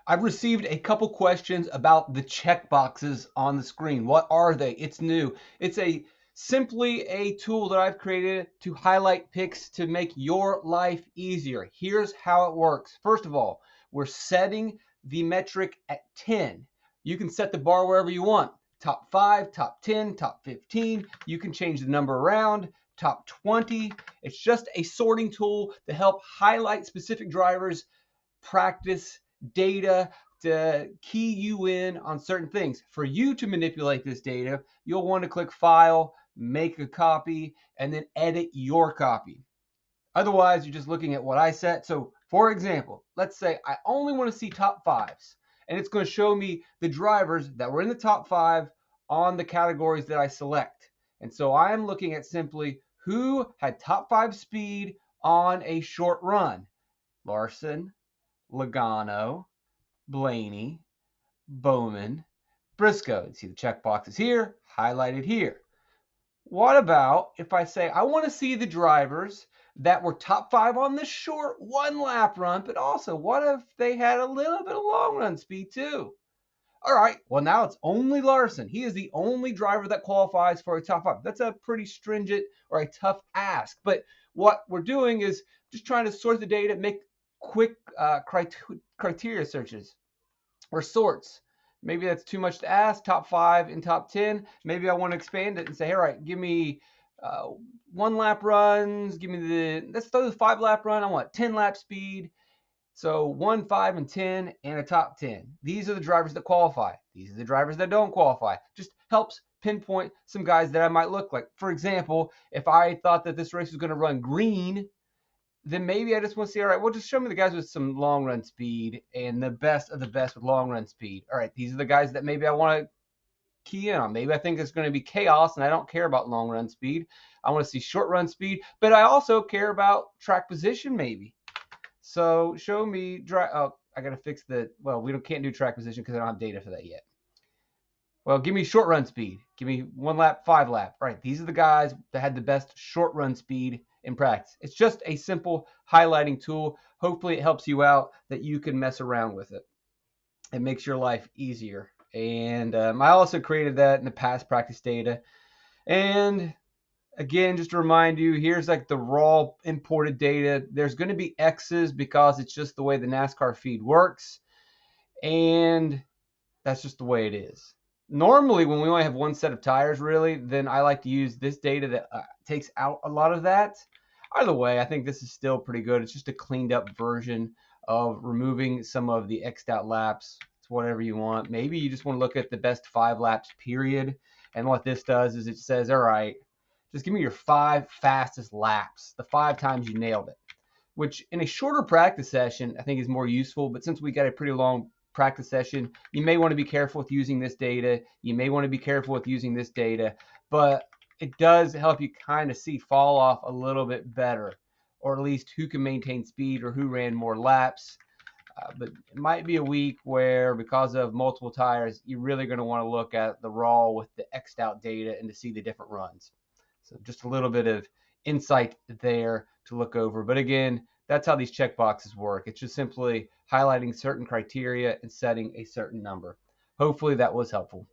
I've received a couple questions about the checkboxes on the screen. What are they? It's new. It's simply a tool that I've created to highlight picks to make your life easier. Here's how it works. First of all, we're setting the metric at 10. You can set the bar wherever you want. Top 5, top 10, top 15. You can change the number around. Top 20. It's just a sorting tool to help highlight specific drivers, practice data to key you in on certain things. For you to manipulate this data, you'll want to click File, make a copy, and then edit your copy. Otherwise, you're just looking at what I set. So, for example, let's say I only want to see top fives, and it's going to show me the drivers that were in the top 5 on the categories that I select. And so I am looking at simply who had top 5 speed on a short run. Larson, Logano, Blaney, Bowman, Briscoe. You see the check boxes here, highlighted here. What about if I say I want to see the drivers that were top 5 on the short 1-lap run, but also what if they had a little bit of long run speed too? All right, well, now it's only Larson. He is the only driver that qualifies for a top 5. That's a pretty stringent or a tough ask. But what we're doing is just trying to sort the data, make quick criteria searches or sorts. Maybe that's too much to ask. Top 5 and top 10. Maybe I want to expand it and say, all right, give me 1-lap runs. Give me let's throw the 5-lap run. I want 10-lap speed. So 1, 5, and 10, and a top 10. These are the drivers that qualify. These are the drivers that don't qualify. Just helps pinpoint some guys that I might look like. For example, if I thought that this race was going to run green, then maybe I just want to see, all right, well, just show me the guys with some long run speed and the best of the best with long run speed. All right, these are the guys that maybe I want to key in on. Maybe I think it's going to be chaos and I don't care about long run speed. I want to see short run speed, but I also care about track position maybe. So show me I got to fix can't do track position because I don't have data for that yet. Well, give me short run speed. Give me 1-lap, 5-lap. Right, these are the guys that had the best short run speed in practice. It's just a simple highlighting tool. Hopefully it helps you out that you can mess around with it. It makes your life easier. And I also created that in the past practice data. And again, just to remind you, here's like the raw imported data. There's going to be X's because it's just the way the NASCAR feed works. And that's just the way it is. Normally, when we only have one set of tires, really, then I like to use this data that takes out a lot of that. Either way, I think this is still pretty good. It's just a cleaned up version of removing some of the X'd out laps. It's whatever you want. Maybe you just want to look at the best 5 laps, period. And what this does is it says, all right, just give me your 5 fastest laps, the 5 times you nailed it, which in a shorter practice session, I think is more useful. But since we got a pretty long practice session, you may want to be careful with using this data. You may want to be careful with using this data, but it does help you kind of see fall off a little bit better, or at least who can maintain speed or who ran more laps. But it might be a week where, because of multiple tires, you're really going to want to look at the raw with the X'd out data and to see the different runs. So just a little bit of insight there to look over. But again, that's how these checkboxes work. It's just simply highlighting certain criteria and setting a certain number. Hopefully that was helpful.